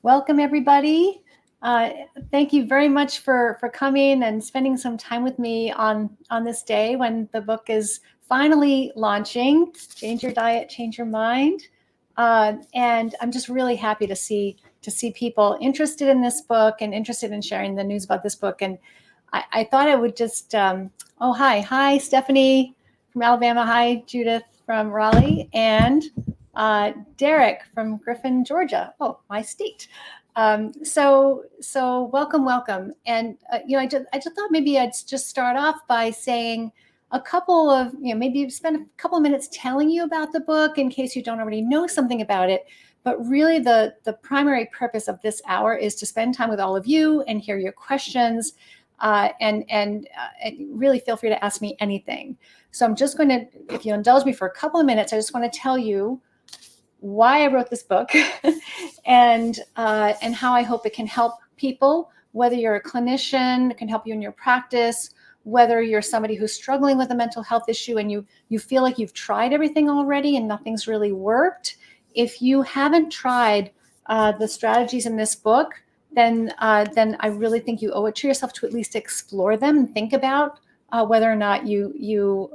Welcome, everybody. Thank you very much for coming and spending some time with me on this day when the book is finally launching, Change Your Diet, Change Your Mind. And I'm just really happy to see people interested in this book and interested in sharing the news about this book. And I thought I would just, hi, Stephanie from Alabama. Hi, Judith from Raleigh. And Derek from Griffin, Georgia. Oh, my state. So welcome. And I just thought maybe I'd just start off by saying a couple of, maybe spend a couple of minutes telling you about the book in case you don't already know something about it. But really, the primary purpose of this hour is to spend time with all of you and hear your questions. And really feel free to ask me anything. So I'm just going to, if you indulge me for a couple of minutes, I just want to tell you why I wrote this book and how I hope it can help people, whether you're a clinician, it can help you in your practice, whether you're somebody who's struggling with a mental health issue and you feel like you've tried everything already and nothing's really worked. If you haven't tried the strategies in this book, then I really think you owe it to yourself to at least explore them and think about whether or not you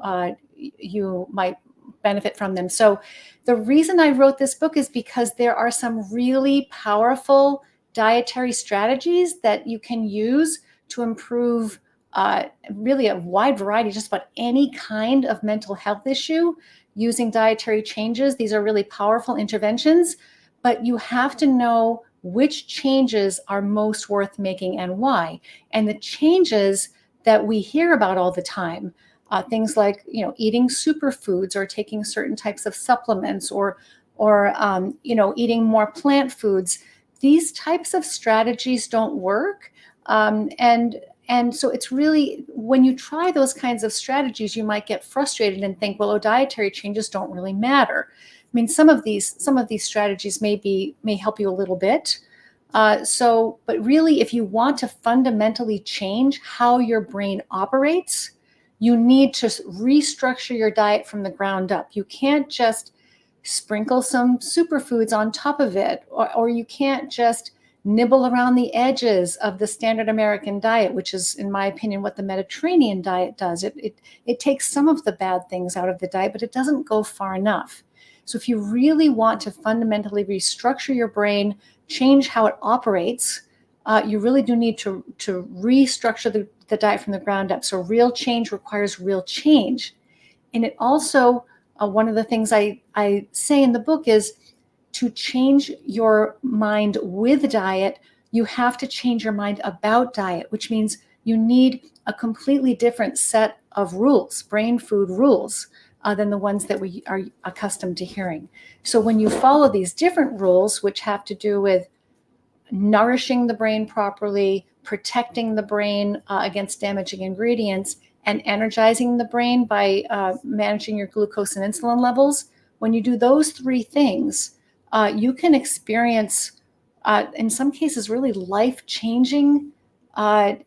might benefit from them. So the reason I wrote this book is because there are some really powerful dietary strategies that you can use to improve really a wide variety, just about any kind of mental health issue using dietary changes. These are really powerful interventions, but you have to know which changes are most worth making and why. And the changes that we hear about all the time, things like eating superfoods or taking certain types of supplements or eating more plant foods. These types of strategies don't work, and so it's really, when you try those kinds of strategies, you might get frustrated and think, well, dietary changes don't really matter. I mean, some of these strategies may help you a little bit. But really, if you want to fundamentally change how your brain operates, you need to restructure your diet from the ground up. You can't just sprinkle some superfoods on top of it, or you can't just nibble around the edges of the standard American diet, which is, in my opinion, what the Mediterranean diet does. It takes some of the bad things out of the diet, but it doesn't go far enough. So if you really want to fundamentally restructure your brain, change how it operates, you really do need to restructure the diet from the ground up. So real change requires real change. And it also, one of the things I say in the book is, to change your mind with diet, you have to change your mind about diet, which means you need a completely different set of rules, brain food rules, than the ones that we are accustomed to hearing. So when you follow these different rules, which have to do with nourishing the brain properly, protecting the brain against damaging ingredients, and energizing the brain by managing your glucose and insulin levels, when you do those three things, you can experience, in some cases, really life-changing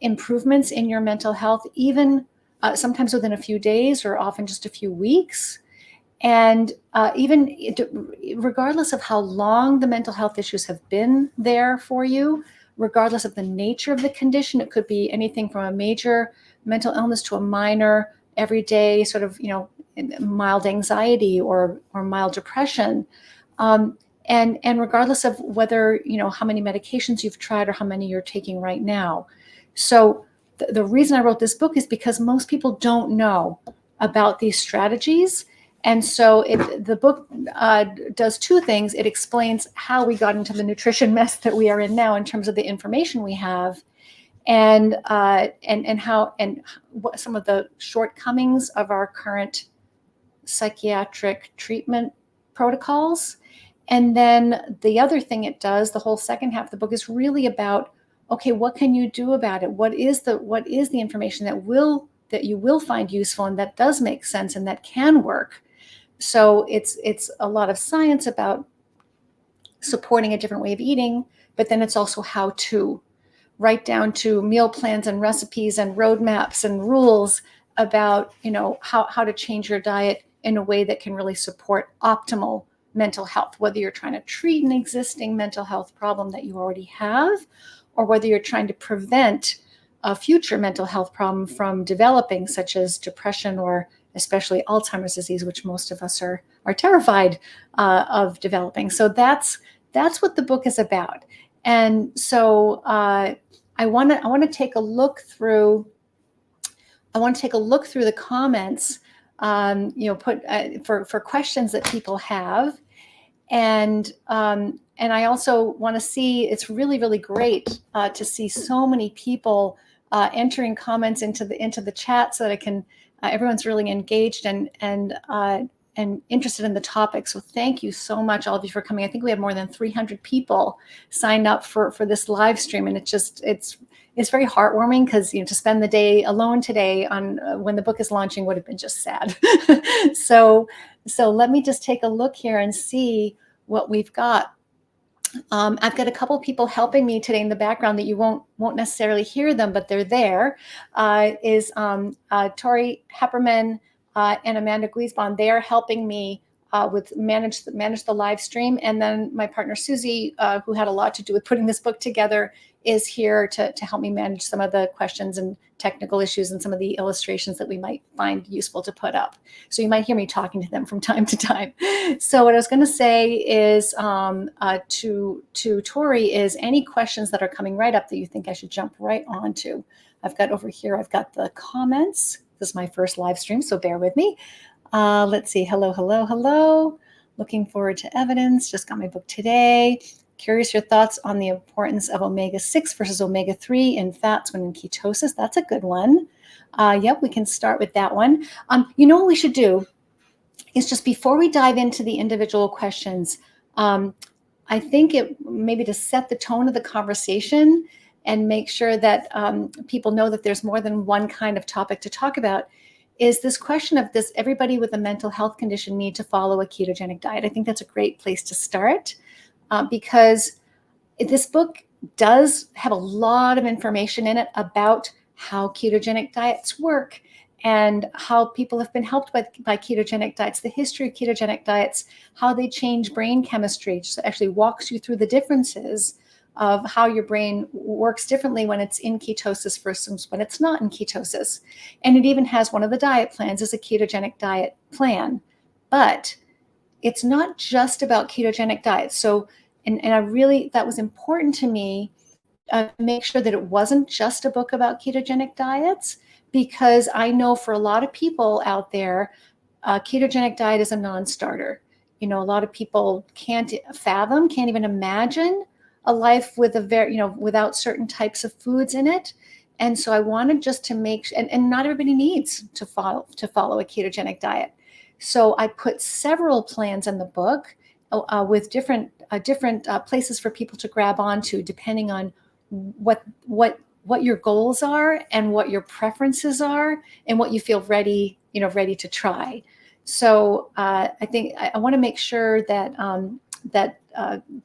improvements in your mental health, even sometimes within a few days or often just a few weeks. And regardless of how long the mental health issues have been there for you, regardless of the nature of the condition, it could be anything from a major mental illness to a minor, everyday sort of, mild anxiety or mild depression. And regardless of whether, how many medications you've tried or how many you're taking right now. So the reason I wrote this book is because most people don't know about these strategies. And so the book does two things. It explains how we got into the nutrition mess that we are in now in terms of the information we have, and what some of the shortcomings of our current psychiatric treatment protocols. And then the other thing it does, the whole second half of the book, is really about, okay, what can you do about it? What is the information that you will find useful and that does make sense and that can work? So it's a lot of science about supporting a different way of eating, but then it's also how to, right down to meal plans and recipes and roadmaps and rules about, how to change your diet in a way that can really support optimal mental health, whether you're trying to treat an existing mental health problem that you already have, or whether you're trying to prevent a future mental health problem from developing, such as depression or especially Alzheimer's disease, which most of us are terrified of developing. So that's what the book is about. And so I want to take a look through. I want to take a look through the comments, for questions that people have, and I also want to see. It's really, really great to see so many people entering comments into the chat, so that I can. Everyone's really engaged and interested in the topic. So thank you so much, all of you, for coming. I think we have more than 300 people signed up for this live stream, and it's very heartwarming, because to spend the day alone today on when the book is launching would have been just sad. So let me just take a look here and see what we've got. I've got a couple people helping me today in the background that you won't necessarily hear them, but they're there. Is Tori Hepperman and Amanda Guisbon. They are helping me with manage the live stream, and then my partner Susie, who had a lot to do with putting this book together, is here to help me manage some of the questions and technical issues and some of the illustrations that we might find useful to put up. So you might hear me talking to them from time to time. So what I was going to say is to Tori is, any questions that are coming right up that you think I should jump right onto. I've got over here, I've got the comments. This is my first live stream, so bear with me. Let's see. Hello. Looking forward to evidence. Just got my book today. Curious your thoughts on the importance of omega-6 versus omega-3 in fats when in ketosis. That's a good one. Yep, we can start with that one. What we should do is, just before we dive into the individual questions, I think it maybe to set the tone of the conversation and make sure that people know that there's more than one kind of topic to talk about, is this question of, does everybody with a mental health condition need to follow a ketogenic diet? I think that's a great place to start, because this book does have a lot of information in it about how ketogenic diets work and how people have been helped by ketogenic diets, the history of ketogenic diets, how they change brain chemistry. It actually walks you through the differences of how your brain works differently when it's in ketosis versus when it's not in ketosis. And it even has one of the diet plans as a ketogenic diet plan. But it's not just about ketogenic diets. So, and I really, that was important to me, make sure that it wasn't just a book about ketogenic diets, because I know for a lot of people out there, ketogenic diet is a non-starter. A lot of people can't even imagine a life with without certain types of foods in it. And so I wanted just to make, and not everybody needs to follow a ketogenic diet. So I put several plans in the book with different places for people to grab onto, depending on what your goals are and what your preferences are and what you feel ready to try. So I think I want to make sure that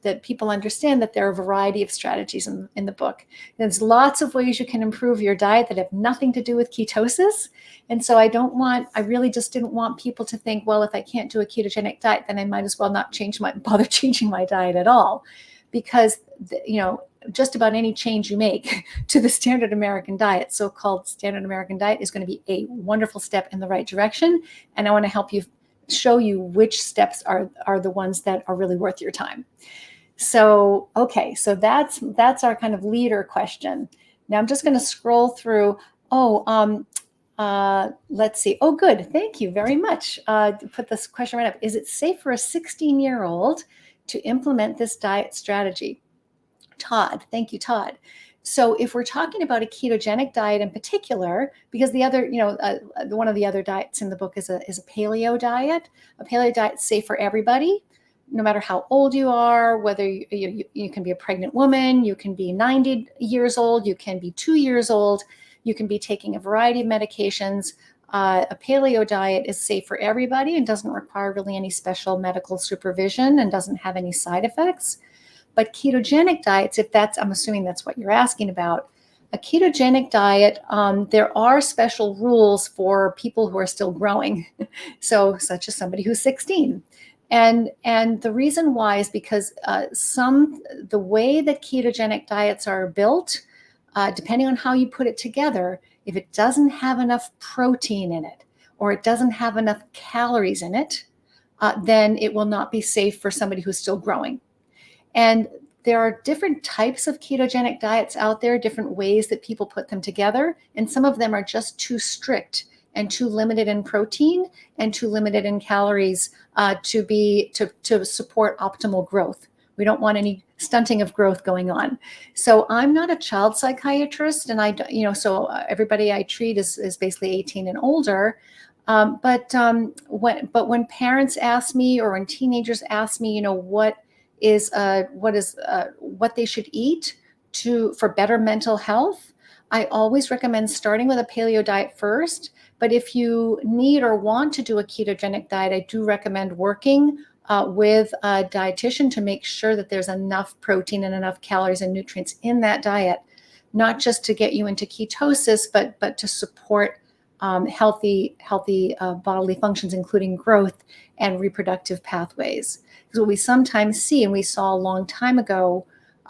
that people understand that there are a variety of strategies in the book. There's lots of ways you can improve your diet that have nothing to do with ketosis. And so I really just didn't want people to think, well, if I can't do a ketogenic diet, then I might as well not bother changing my diet at all. Because, just about any change you make to the standard American diet, so-called standard American diet, is going to be a wonderful step in the right direction. And I want to help you, show you which steps are the ones that are really worth your time. So, okay, so that's our kind of leader question. Now I'm just going to scroll through. Let's see. Oh, good. Thank you very much. Put this question right up. Is it safe for a 16-year-old to implement this diet strategy? Todd. Thank you, Todd. So if we're talking about a ketogenic diet in particular, because the other, one of the other diets in the book is a paleo diet. A paleo diet is safe for everybody, no matter how old you are, whether you can be a pregnant woman, you can be 90 years old, you can be 2 years old, you can be taking a variety of medications. A paleo diet is safe for everybody and doesn't require really any special medical supervision and doesn't have any side effects. But ketogenic diets, I'm assuming that's what you're asking about, a ketogenic diet, there are special rules for people who are still growing. So, such as somebody who's 16. And the reason why is because the way that ketogenic diets are built, depending on how you put it together, if it doesn't have enough protein in it, or it doesn't have enough calories in it, then it will not be safe for somebody who's still growing. And there are different types of ketogenic diets out there, different ways that people put them together, and some of them are just too strict and too limited in protein and too limited in calories to support optimal growth. We don't want any stunting of growth going on. So I'm not a child psychiatrist, and so everybody I treat is basically 18 and older. But when parents ask me, or when teenagers ask me, what they should eat for better mental health, I always recommend starting with a paleo diet first. But if you need or want to do a ketogenic diet, I do recommend working with a dietitian to make sure that there's enough protein and enough calories and nutrients in that diet, not just to get you into ketosis, but to support healthy bodily functions, including growth and reproductive pathways. Because what we sometimes see, and we saw a long time ago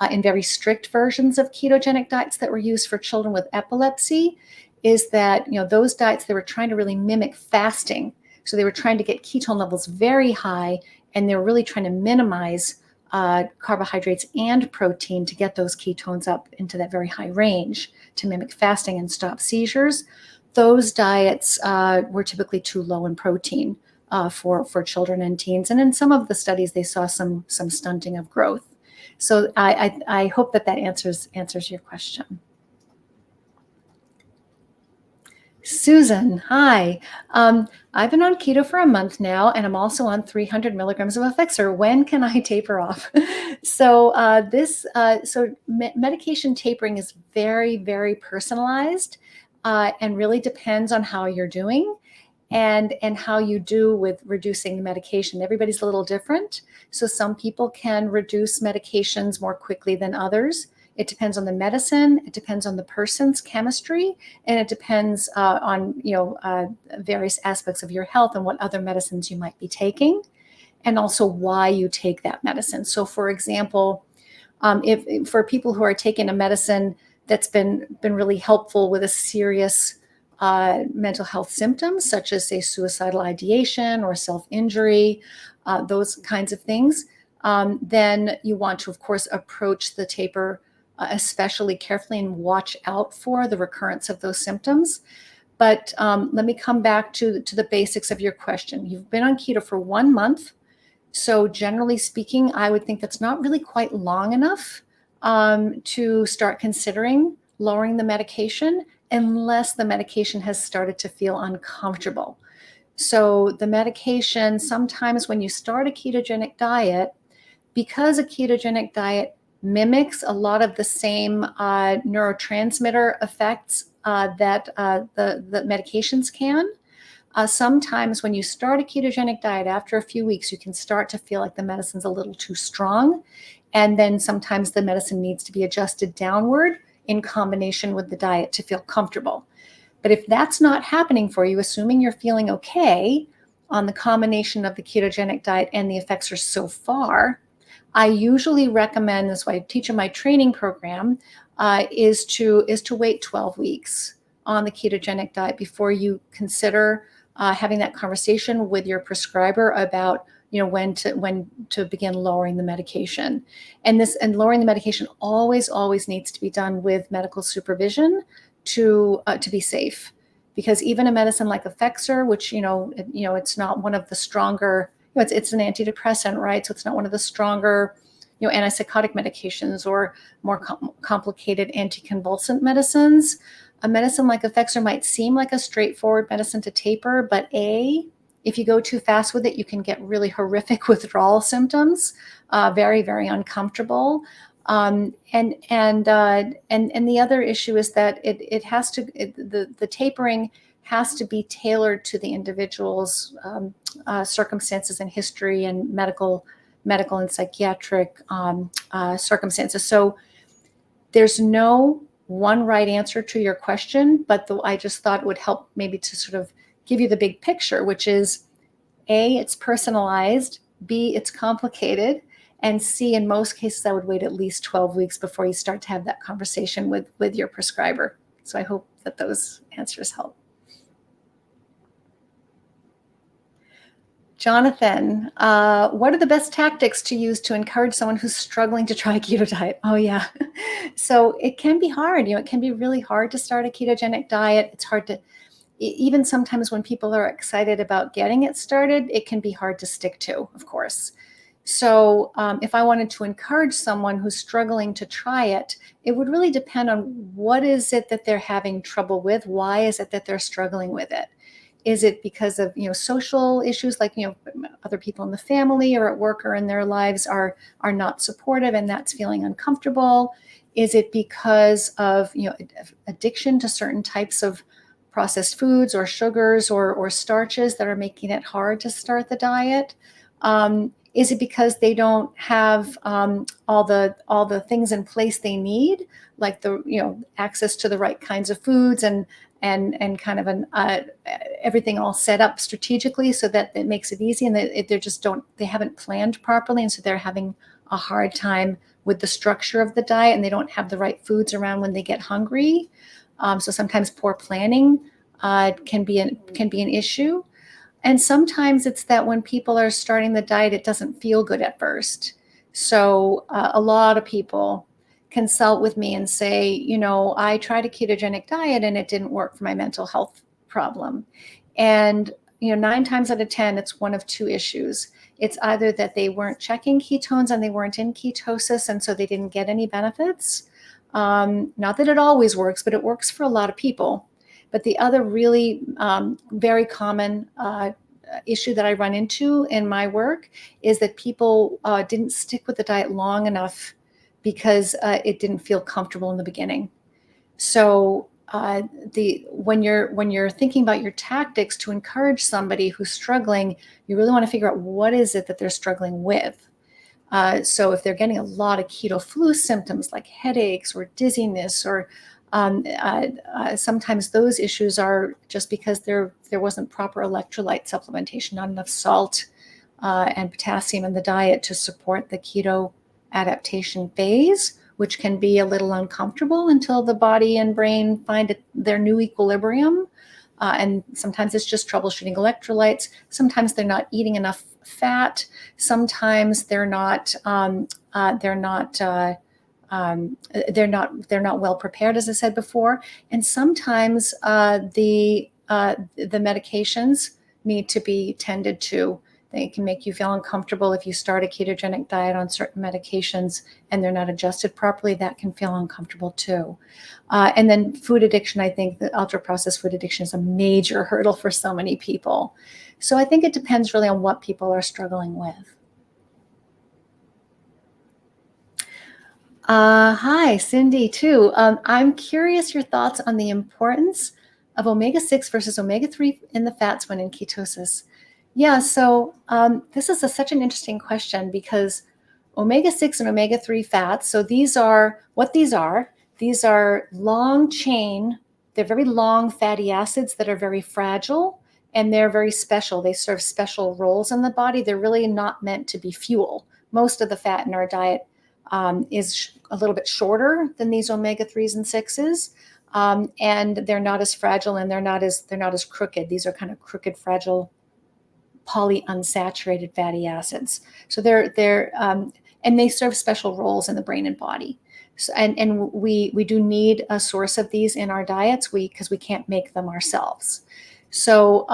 in very strict versions of ketogenic diets that were used for children with epilepsy, is that those diets, they were trying to really mimic fasting. So they were trying to get ketone levels very high, and they were really trying to minimize carbohydrates and protein to get those ketones up into that very high range to mimic fasting and stop seizures. Those diets were typically too low in protein for children and teens. And in some of the studies, they saw some stunting of growth. So I hope that answers your question. Susan, hi. I've been on keto for a month now, and I'm also on 300 milligrams of Effexor. When can I taper off? So medication tapering is very, very personalized, and really depends on how you're doing and how you do with reducing the medication. Everybody's a little different. So some people can reduce medications more quickly than others. It depends on the medicine, it depends on the person's chemistry, and it depends on various aspects of your health and what other medicines you might be taking, and also why you take that medicine. So for example, if for people who are taking a medicine that's been really helpful with a serious mental health symptoms, such as, say, suicidal ideation or self-injury, those kinds of things, then you want to, of course, approach the taper especially carefully and watch out for the recurrence of those symptoms. But let me come back to the basics of your question. You've been on keto for 1 month. So generally speaking, I would think that's not really quite long enough to start considering lowering the medication, unless the medication has started to feel uncomfortable. So the medication, sometimes when you start a ketogenic diet, because a ketogenic diet mimics a lot of the same neurotransmitter effects that the medications can, sometimes when you start a ketogenic diet, after a few weeks, you can start to feel like the medicine's a little too strong. And then sometimes the medicine needs to be adjusted downward in combination with the diet to feel comfortable. But if that's not happening for you, assuming you're feeling okay on the combination of the ketogenic diet and the effects are so far, I usually recommend, that's why I teach in my training program, is to wait 12 weeks on the ketogenic diet before you consider having that conversation with your prescriber about when to begin lowering the medication. And lowering the medication always needs to be done with medical supervision to be safe, because even a medicine like Effexor, which it's not one of the stronger, it's an antidepressant, right? So it's not one of the stronger antipsychotic medications or more complicated anticonvulsant medicines. A medicine like Effexor might seem like a straightforward medicine to taper, but if you go too fast with it, you can get really horrific withdrawal symptoms, very, very uncomfortable. And the other issue is that the tapering has to be tailored to the individual's circumstances and history and medical and psychiatric circumstances. So there's no one right answer to your question, but I just thought it would help maybe to sort of give you the big picture, which is it's personalized. B, it's complicated, and C, in most cases, I would wait at least 12 weeks before you start to have that conversation with your prescriber. So I hope that those answers help. Jonathan, what are the best tactics to use to encourage someone who's struggling to try a keto diet? Oh yeah. So it can be hard. It can be really hard to start a ketogenic diet. It's hard to, even sometimes when people are excited about getting it started, it can be hard to stick to, of course. So if I wanted to encourage someone who's struggling to try it, it would really depend on what is it that they're having trouble with? Why is it that they're struggling with it? Is it because of social issues, like other people in the family or at work or in their lives are not supportive, and that's feeling uncomfortable? Is it because of addiction to certain types of processed foods or sugars or starches that are making it hard to start the diet? Is it because they don't have all the things in place they need, like access to the right kinds of foods and kind of everything all set up strategically so that it makes it easy, and they haven't planned properly, and so they're having a hard time with the structure of the diet, and they don't have the right foods around when they get hungry. So sometimes poor planning can be an issue. And sometimes it's that when people are starting the diet, it doesn't feel good at first. So a lot of people consult with me and say, I tried a ketogenic diet and it didn't work for my mental health problem. And 9 times out of 10, it's one of two issues. It's either that they weren't checking ketones and they weren't in ketosis, and so they didn't get any benefits. Not that it always works, but it works for a lot of people. But the other really very common issue that I run into in my work is that people didn't stick with the diet long enough because it didn't feel comfortable in the beginning. So when you're thinking about your tactics to encourage somebody who's struggling, you really want to figure out what is it that they're struggling with. So if they're getting a lot of keto flu symptoms like headaches or dizziness, or sometimes those issues are just because there wasn't proper electrolyte supplementation, not enough salt and potassium in the diet to support the keto adaptation phase, which can be a little uncomfortable until the body and brain find their new equilibrium. And sometimes it's just troubleshooting electrolytes. Sometimes they're not eating enough fat. Sometimes they're not well prepared, as I said before. And sometimes the medications need to be tended to. They can make you feel uncomfortable if you start a ketogenic diet on certain medications and they're not adjusted properly. That can feel uncomfortable too. And then food addiction, I think that ultra-processed food addiction is a major hurdle for so many people. So I think it depends really on what people are struggling with. Hi, Cindy, too. I'm curious your thoughts on the importance of omega-6 versus omega-3 in the fats when in ketosis. Yeah, so this is such an interesting question because omega-6 and omega-3 fats, so these are long chain, they're very long fatty acids that are very fragile, and they're very special. They serve special roles in the body. They're really not meant to be fuel. Most of the fat in our diet is a little bit shorter than these omega-3s and 6s, and they're not as fragile, and they're not as crooked. These are kind of crooked, fragile, polyunsaturated fatty acids. So and they serve special roles in the brain and body. So, and we do need a source of these in our diets because we can't make them ourselves. So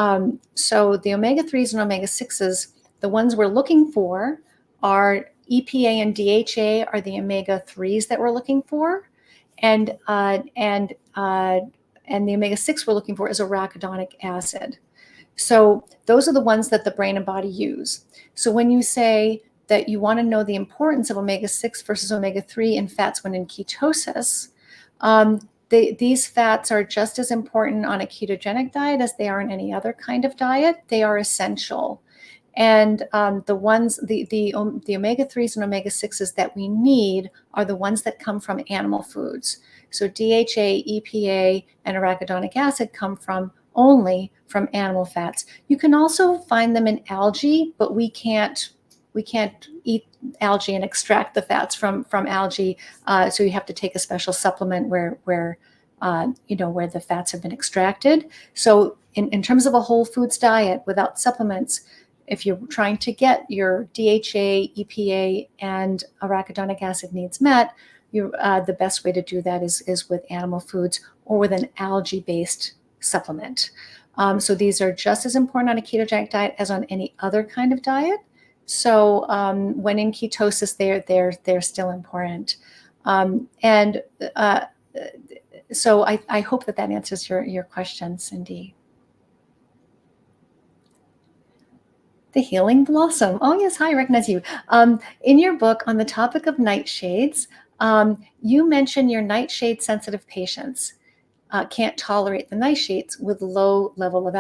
so the omega-3s and omega-6s, the ones we're looking for are EPA and DHA are the omega-3s that we're looking for, and the omega-6 we're looking for is arachidonic acid. So those are the ones that the brain and body use. So when you say that you want to know the importance of omega-6 versus omega-3 in fats when in ketosis, these fats are just as important on a ketogenic diet as they are in any other kind of diet. They are essential. And the omega-3s and omega-6s that we need are the ones that come from animal foods. So DHA, EPA, and arachidonic acid come only from animal fats. You can also find them in algae, but we can't we can't eat algae and extract the fats from algae. So you have to take a special supplement where where the fats have been extracted. So in terms of a whole foods diet without supplements, if you're trying to get your DHA, EPA, and arachidonic acid needs met, the best way to do that is with animal foods or with an algae-based supplement. So these are just as important on a ketogenic diet as on any other kind of diet. So when in ketosis, they're still important. So I hope that answers your question, Cindy. The Healing Blossom. Oh, yes. Hi, I recognize you. In your book on the topic of nightshades, you mention your nightshade sensitive patients can't tolerate the nightshades with low level of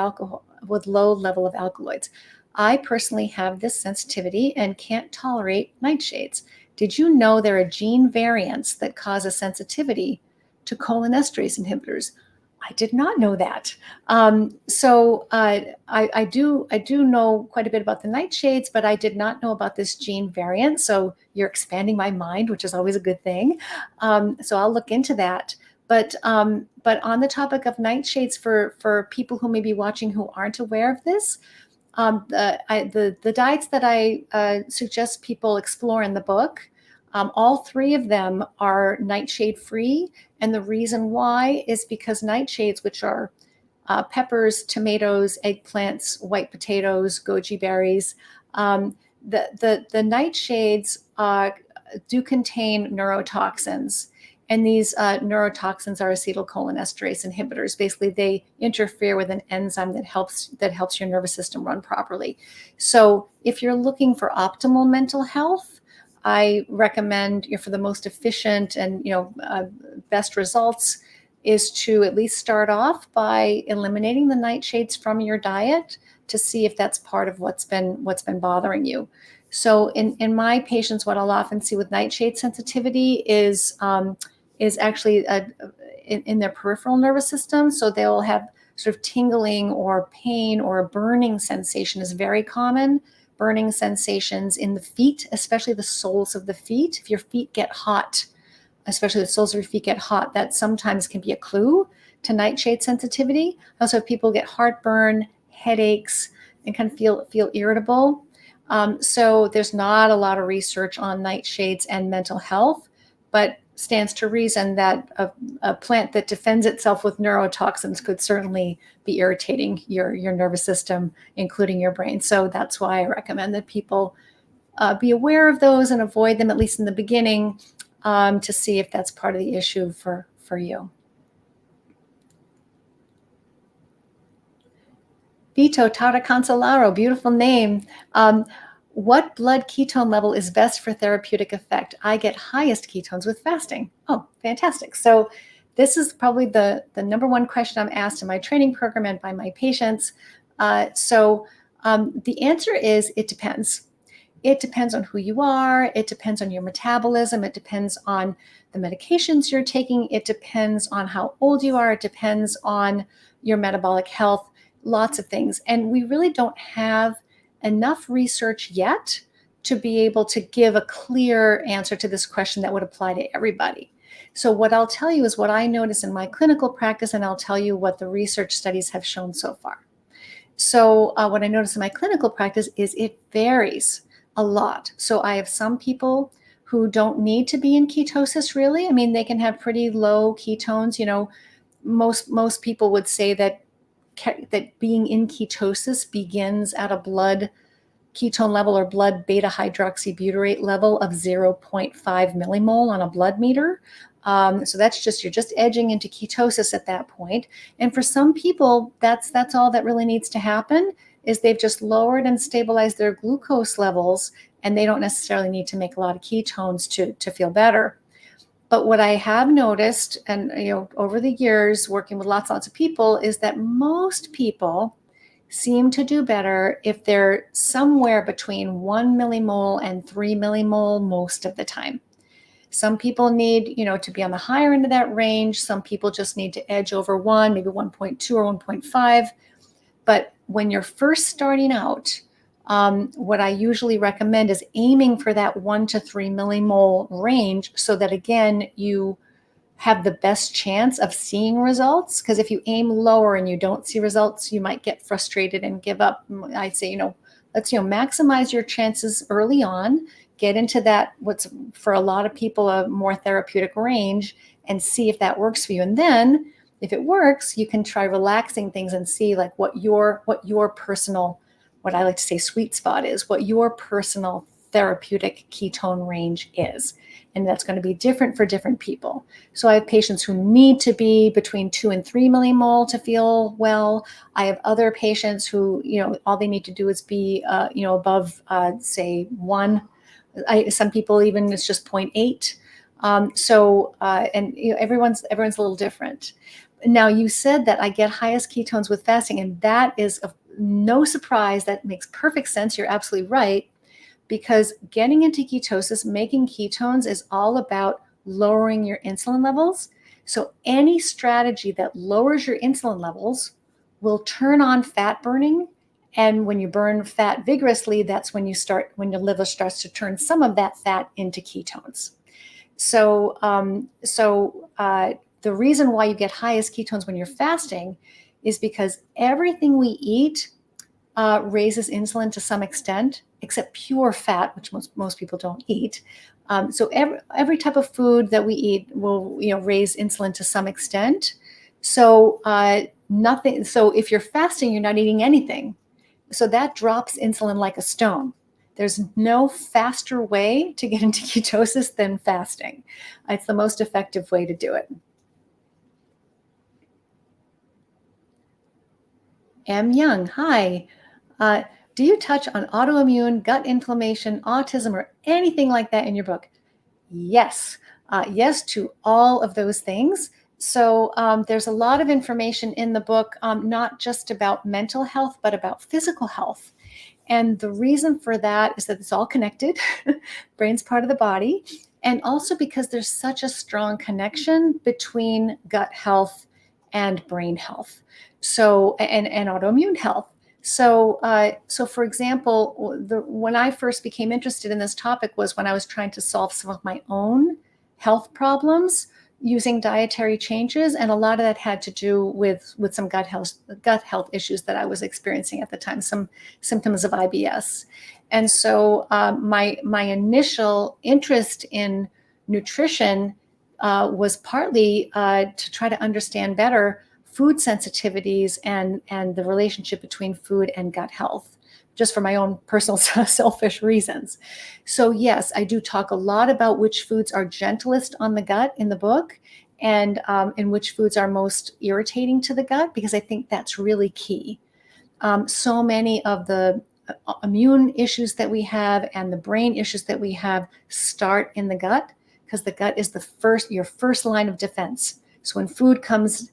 alkaloids. I personally have this sensitivity and can't tolerate nightshades. Did you know there are gene variants that cause a sensitivity to cholinesterase inhibitors? I did not know that. I do know quite a bit about the nightshades, but I did not know about this gene variant. So you're expanding my mind, which is always a good thing. So I'll look into that. But on the topic of nightshades, for people who may be watching who aren't aware of this, the diets that I suggest people explore in the book, all three of them are nightshade free. And the reason why is because nightshades, which are peppers, tomatoes, eggplants, white potatoes, goji berries, the nightshades do contain neurotoxins. And these neurotoxins are acetylcholinesterase inhibitors. Basically, they interfere with an enzyme that helps your nervous system run properly. So if you're looking for optimal mental health, I recommend, for the most efficient and best results is to at least start off by eliminating the nightshades from your diet to see if that's part of what's been bothering you. So in my patients, what I'll often see with nightshade sensitivity is actually in their peripheral nervous system. So they'll have sort of tingling or pain or a burning sensation is very common. Burning sensations in the feet, especially the soles of the feet. If your feet get hot, especially the soles of your feet get hot, that sometimes can be a clue to nightshade sensitivity. Also, if people get heartburn, headaches, and kind of feel irritable. So there's not a lot of research on nightshades and mental health, but stands to reason that a plant that defends itself with neurotoxins could certainly be irritating your nervous system, including your brain. So that's why I recommend that people be aware of those and avoid them, at least in the beginning, to see if that's part of the issue for you. Vito Tara Cancelaro, beautiful name. What blood ketone level is best for therapeutic effect? I get highest ketones with fasting. Oh, fantastic. So this is probably the number one question I'm asked in my training program and by my patients. The answer is it depends. It depends on who you are. It depends on your metabolism. It depends on the medications you're taking. It depends on how old you are. It depends on your metabolic health, lots of things. And we really don't have enough research yet to be able to give a clear answer to this question that would apply to everybody. So what I'll tell you is what I notice in my clinical practice, and I'll tell you what the research studies have shown so far. So what I notice in my clinical practice is it varies a lot. So I have some people who don't need to be in ketosis really. I mean, they can have pretty low ketones. Most people would say that being in ketosis begins at a blood ketone level or blood beta hydroxybutyrate level of 0.5 millimole on a blood meter. So you're just edging into ketosis at that point. And for some people, that's all that really needs to happen is they've just lowered and stabilized their glucose levels, and they don't necessarily need to make a lot of ketones to feel better. But what I have noticed, and over the years working with lots of people, is that most people seem to do better if they're somewhere between 1 millimole and 3 millimole most of the time. Some people need, to be on the higher end of that range. Some people just need to edge over 1, maybe 1.2 or 1.5. But when you're first starting out, what I usually recommend is aiming for that 1 to 3 millimole range so that, again, you have the best chance of seeing results. Because if you aim lower and you don't see results, you might get frustrated and give up. I'd say, let's, maximize your chances early on, get into that, what's for a lot of people, a more therapeutic range, and see if that works for you. And then if it works, you can try relaxing things and see like what your personal, what I like to say sweet spot is, what your personal therapeutic ketone range is. And that's going to be different for different people. So I have patients who need to be between 2 and 3 millimole to feel well. I have other patients who, all they need to do is be, above, say 1. Some people even it's just 0.8. And everyone's a little different. Now, you said that I get highest ketones with fasting, and that is of no surprise. That makes perfect sense. You're absolutely right. Because getting into ketosis, making ketones, is all about lowering your insulin levels. So any strategy that lowers your insulin levels will turn on fat burning. And when you burn fat vigorously, that's when your liver starts to turn some of that fat into ketones. So the reason why you get highest ketones when you're fasting is because everything we eat raises insulin to some extent, except pure fat, which most people don't eat. So every type of food that we eat will raise insulin to some extent. So nothing. So if you're fasting, you're not eating anything. So that drops insulin like a stone. There's no faster way to get into ketosis than fasting. It's the most effective way to do it. M. Young, hi. Do you touch on autoimmune, gut inflammation, autism, or anything like that in your book? Yes. Yes to all of those things. So there's a lot of information in the book, not just about mental health, but about physical health. And the reason for that is that it's all connected. Brain's part of the body. And also because there's such a strong connection between gut health and brain health. So, and autoimmune health. So for example, when I first became interested in this topic was when I was trying to solve some of my own health problems using dietary changes, and a lot of that had to do with some gut health issues that I was experiencing at the time, some symptoms of IBS. And so my initial interest in nutrition was partly to try to understand better food sensitivities and the relationship between food and gut health, just for my own personal selfish reasons. So yes, I do talk a lot about which foods are gentlest on the gut in the book, and which foods are most irritating to the gut, because I think that's really key. So many of the immune issues that we have and the brain issues that we have start in the gut, because the gut is your first line of defense. So when food comes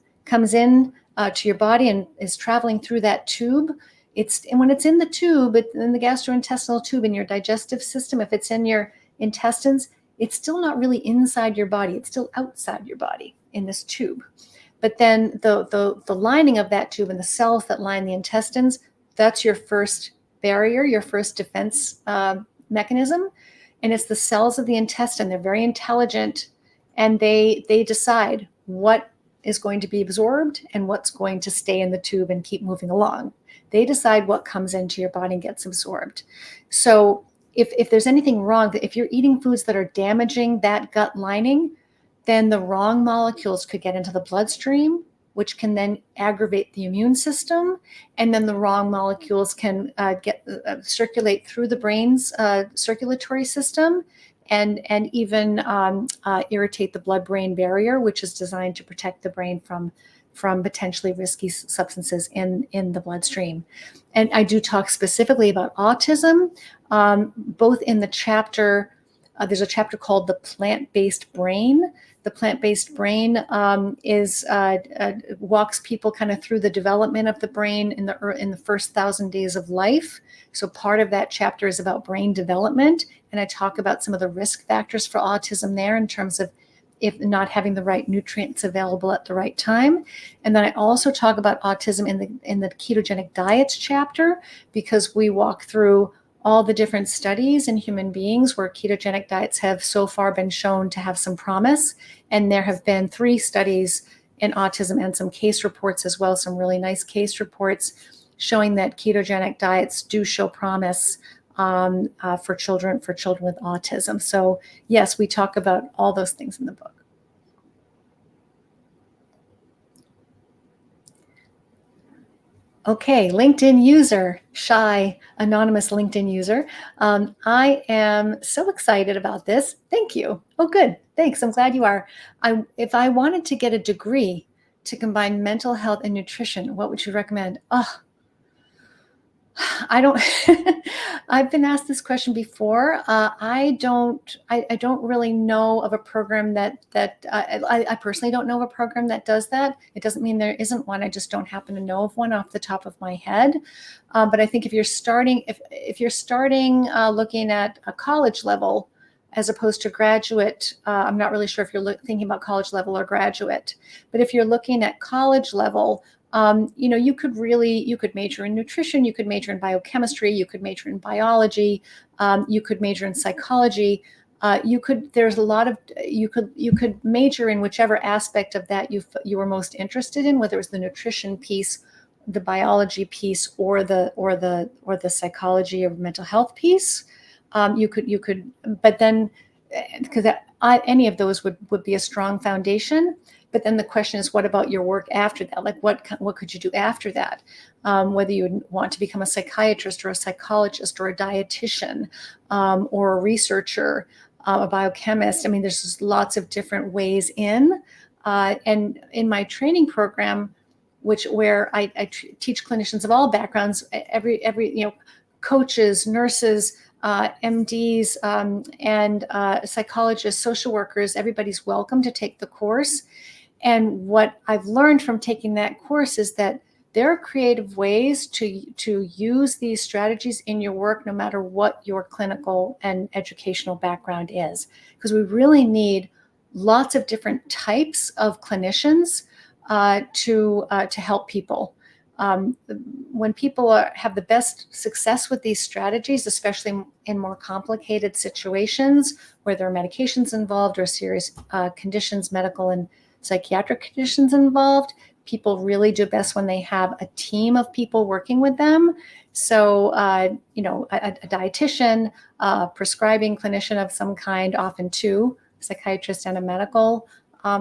in to your body and is traveling through that tube, and when it's in the tube, in the gastrointestinal tube in your digestive system, if it's in your intestines, it's still not really inside your body. It's still outside your body in this tube. But then the lining of that tube and the cells that line the intestines, that's your first barrier, your first defense mechanism. And it's the cells of the intestine. They're very intelligent, and they decide what is going to be absorbed and what's going to stay in the tube and keep moving along. They decide what comes into your body and gets absorbed. So if there's anything wrong, if you're eating foods that are damaging that gut lining, then the wrong molecules could get into the bloodstream, which can then aggravate the immune system. And then the wrong molecules can circulate through the brain's circulatory system and even irritate the blood-brain barrier, which is designed to protect the brain from potentially risky substances in the bloodstream. And I do talk specifically about autism, both in the chapter. There's a chapter called The Plant-Based Brain. The plant-based brain walks people kind of through the development of the brain in the first 1,000 days of life. So part of that chapter is about brain development, and I talk about some of the risk factors for autism there in terms of if not having the right nutrients available at the right time. And then I also talk about autism in the ketogenic diets chapter, because we walk through all the different studies in human beings where ketogenic diets have so far been shown to have some promise. And there have been 3 studies in autism and some case reports as well, some really nice case reports showing that ketogenic diets do show promise for children with autism. So yes, we talk about all those things in the book. Okay, LinkedIn user, shy, anonymous LinkedIn user. I am so excited about this. Thank you. Oh, good. Thanks. I'm glad you are. If I wanted to get a degree to combine mental health and nutrition, what would you recommend? Oh, I don't, I've been asked this question before. I don't really know of a program I personally don't know of a program that does that. It doesn't mean there isn't one. I just don't happen to know of one off the top of my head. But I think if you're starting, looking at a college level as opposed to graduate, I'm not really sure if you're thinking about college level or graduate, but if you're looking at college level, you could major in nutrition, you could major in biochemistry, you could major in biology, you could major in psychology. You could major in whichever aspect of that you were most interested in, whether it was the nutrition piece, the biology piece, or the psychology or mental health piece. But then, because any of those would be a strong foundation. But then the question is, what about your work after that? Like, what could you do after that? Whether you want to become a psychiatrist or a psychologist or a dietitian or a researcher, a biochemist. I mean, there's just lots of different ways in. And in my training program, where I teach clinicians of all backgrounds, every coaches, nurses, MDs, and psychologists, social workers, everybody's welcome to take the course. And what I've learned from taking that course is that there are creative ways to use these strategies in your work, no matter what your clinical and educational background is, because we really need lots of different types of clinicians to help people. When people have the best success with these strategies, especially in more complicated situations where there are medications involved or serious conditions, medical and psychiatric conditions involved, people really do best when they have a team of people working with them. So, a dietitian, prescribing clinician of some kind, often two, a psychiatrist and a medical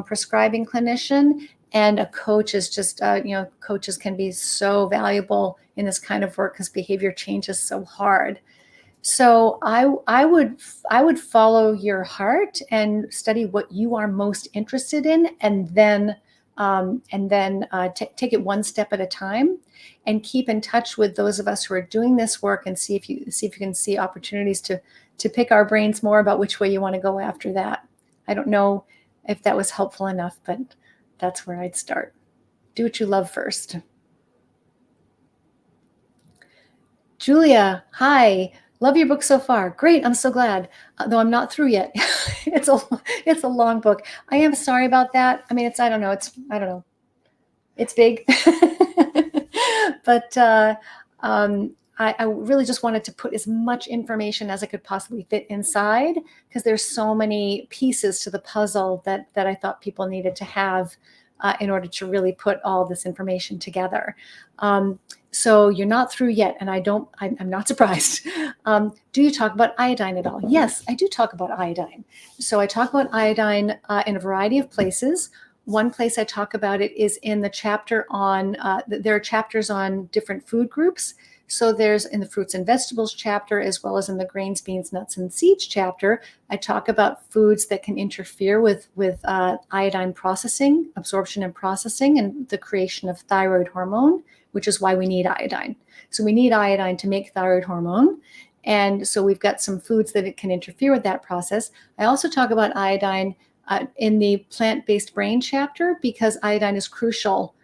prescribing clinician. And a coach is just, coaches can be so valuable in this kind of work because behavior change is so hard. So I would follow your heart and study what you are most interested in, and then take it one step at a time, and keep in touch with those of us who are doing this work, and see if you can see opportunities to pick our brains more about which way you want to go after that. I don't know if that was helpful enough, but that's where I'd start. Do what you love first. Julia, hi. Love your book so far. Great. I'm so glad. Though I'm not through yet. It's a long book. I am sorry about that. I mean, I don't know. It's big. But I really just wanted to put as much information as I could possibly fit inside, because there's so many pieces to the puzzle that I thought people needed to have in order to really put all this information together. So you're not through yet, and I'm not surprised. Do you talk about iodine at all? Yes, I do talk about iodine. So I talk about iodine in a variety of places. One place I talk about it is in the chapter on, there are chapters on different food groups. So there's in the fruits and vegetables chapter, as well as in the grains, beans, nuts, and seeds chapter, I talk about foods that can interfere with iodine processing, absorption and processing, and the creation of thyroid hormone, which is why we need iodine. So we need iodine to make thyroid hormone. And so we've got some foods that it can interfere with that process. I also talk about iodine in the plant-based brain chapter, because iodine is crucial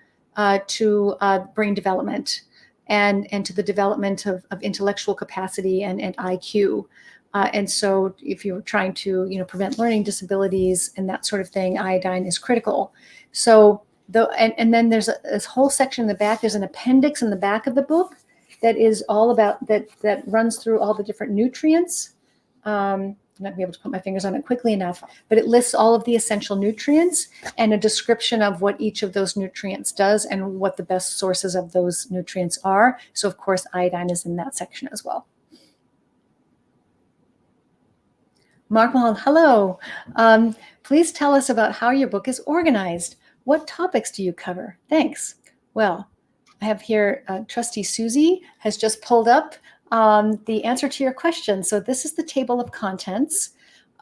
to brain development and to the development of intellectual capacity and IQ. And so if you're trying to, prevent learning disabilities and that sort of thing, iodine is critical. So and then there's this whole section in the back. There's an appendix in the back of the book that is all about that runs through all the different nutrients. I'm not gonna be able to put my fingers on it quickly enough, but it lists all of the essential nutrients and a description of what each of those nutrients does and what the best sources of those nutrients are. So of course, iodine is in that section as well. Mark Mahal, hello. Please tell us about how your book is organized. What topics do you cover? Thanks. Well, I have here Trustee Susie has just pulled up the answer to your question. So this is the table of contents.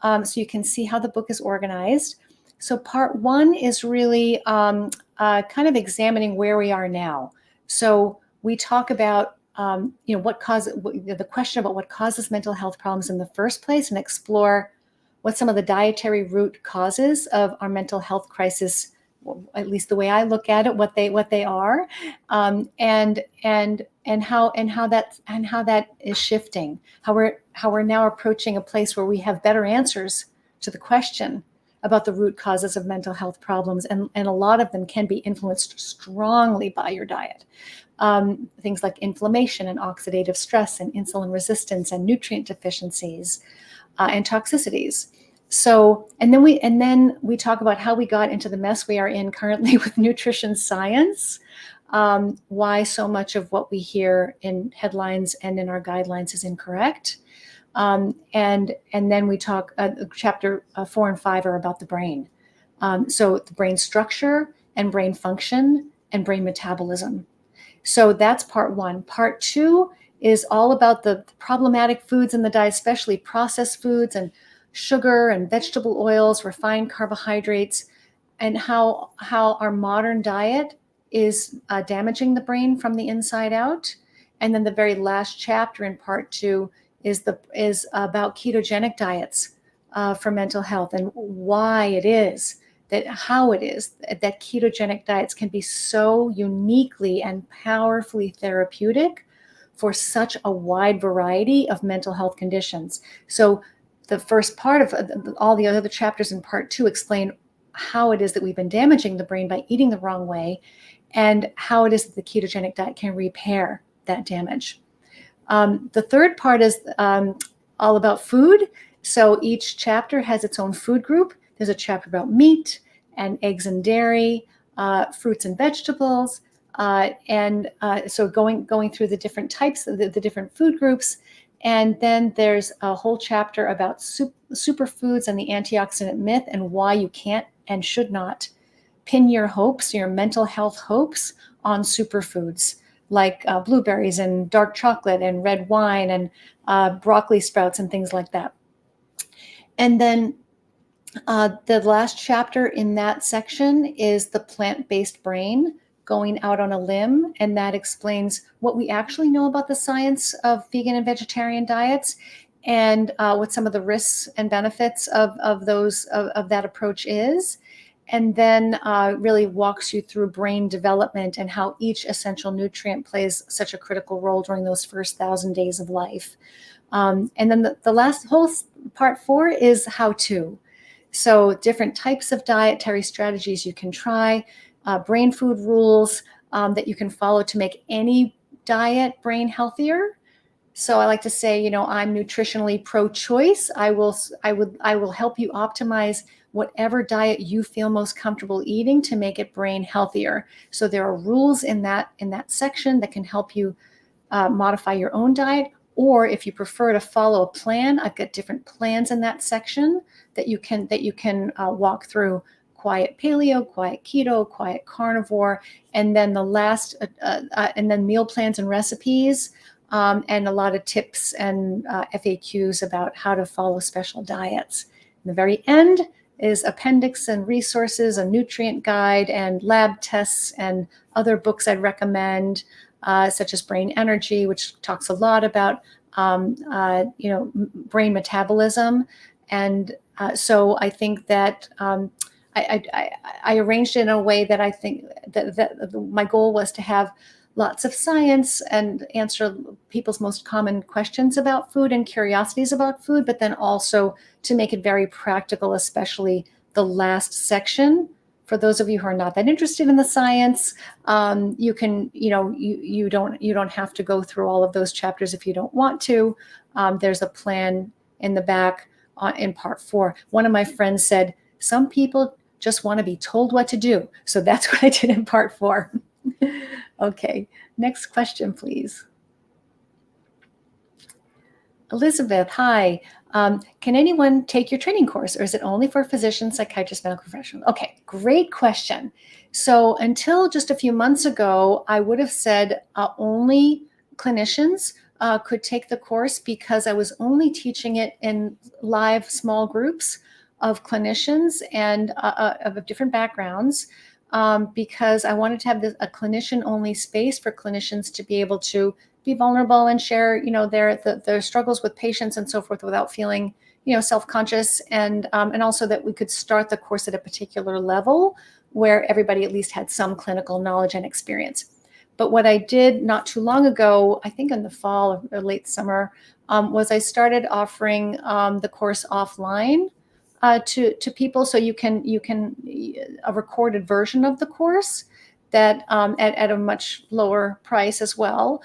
So you can see how the book is organized. So part one is really kind of examining where we are now. So we talk about the question about what causes mental health problems in the first place, and explore what some of the dietary root causes of our mental health crisis, at least the way I look at it, what they are, and how that is shifting, how we're now approaching a place where we have better answers to the question about the root causes of mental health problems, and a lot of them can be influenced strongly by your diet. Things like inflammation and oxidative stress and insulin resistance and nutrient deficiencies and toxicities. So, and then we talk about how we got into the mess we are in currently with nutrition science, why so much of what we hear in headlines and in our guidelines is incorrect. And then we talk, chapter 4 and 5 are about the brain. So the brain structure and brain function and brain metabolism. So that's part one. Part two is all about the problematic foods in the diet, especially processed foods and sugar and vegetable oils, refined carbohydrates, and how our modern diet is damaging the brain from the inside out. And then the very last chapter in part two is about ketogenic diets for mental health, and why it is that ketogenic diets can be so uniquely and powerfully therapeutic for such a wide variety of mental health conditions. So the first part of all the other chapters in part two explain how it is that we've been damaging the brain by eating the wrong way, and how it is that the ketogenic diet can repair that damage. The third part is all about food. So each chapter has its own food group. There's a chapter about meat and eggs and dairy, fruits and vegetables, so going through the different types of the different food groups. And then there's a whole chapter about superfoods and the antioxidant myth, and why you can't and should not pin your hopes, your mental health hopes, on superfoods like blueberries and dark chocolate and red wine and broccoli sprouts and things like that. And then the last chapter in that section is the plant-based brain, going out on a limb, and that explains what we actually know about the science of vegan and vegetarian diets, and what some of the risks and benefits of that approach is, and then really walks you through brain development and how each essential nutrient plays such a critical role during those first 1,000 days of life. And then the last whole part 4 is how to. So different types of dietary strategies you can try, brain food rules that you can follow to make any diet brain healthier. So I like to say, I'm nutritionally pro-choice. I will help you optimize whatever diet you feel most comfortable eating to make it brain healthier. So there are rules in that section that can help you modify your own diet. Or if you prefer to follow a plan, I've got different plans in that section that you can walk through: quiet paleo, quiet keto, quiet carnivore, and then the last, and then meal plans and recipes, and a lot of tips and FAQs about how to follow special diets. In the very end is appendix and resources, a nutrient guide, and lab tests and other books I'd recommend, such as Brain Energy, which talks a lot about brain metabolism. And so I think that I arranged it in a way that I think that my goal was to have lots of science and answer people's most common questions about food and curiosities about food, but then also to make it very practical, especially the last section. For those of you who are not that interested in the science, you can, you don't have to go through all of those chapters if you don't want to. There's a plan in the back in part 4. One of my friends said, some people just want to be told what to do. So that's what I did in part 4. Okay, next question, please. Elizabeth, hi. Can anyone take your training course, or is it only for physicians, psychiatrists, medical professionals? Okay, great question. So until just a few months ago, I would have said only clinicians could take the course, because I was only teaching it in live small groups of clinicians and of different backgrounds, because I wanted to have a clinician-only space for clinicians to be able to be vulnerable and share, their struggles with patients and so forth without feeling, self-conscious, and also that we could start the course at a particular level where everybody at least had some clinical knowledge and experience. But what I did not too long ago, I think in the fall or late summer, was I started offering the course offline to people, so you can a recorded version of the course that at a much lower price as well.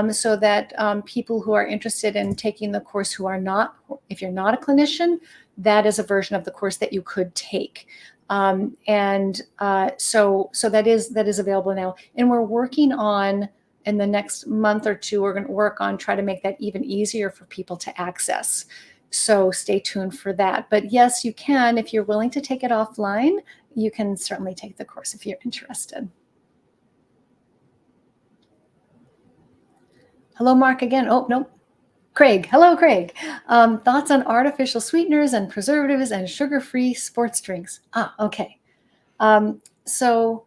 So that people who are interested in taking the course who are not, if you're not a clinician, that is a version of the course that you could take. So that is available now. And we're working on, in the next month or two, we're going to work on try to make that even easier for people to access. So stay tuned for that. But yes, you can, if you're willing to take it offline, you can certainly take the course if you're interested. Hello, Mark again. Oh, no. Craig. Hello, Craig. Thoughts on artificial sweeteners and preservatives and sugar-free sports drinks? Okay. So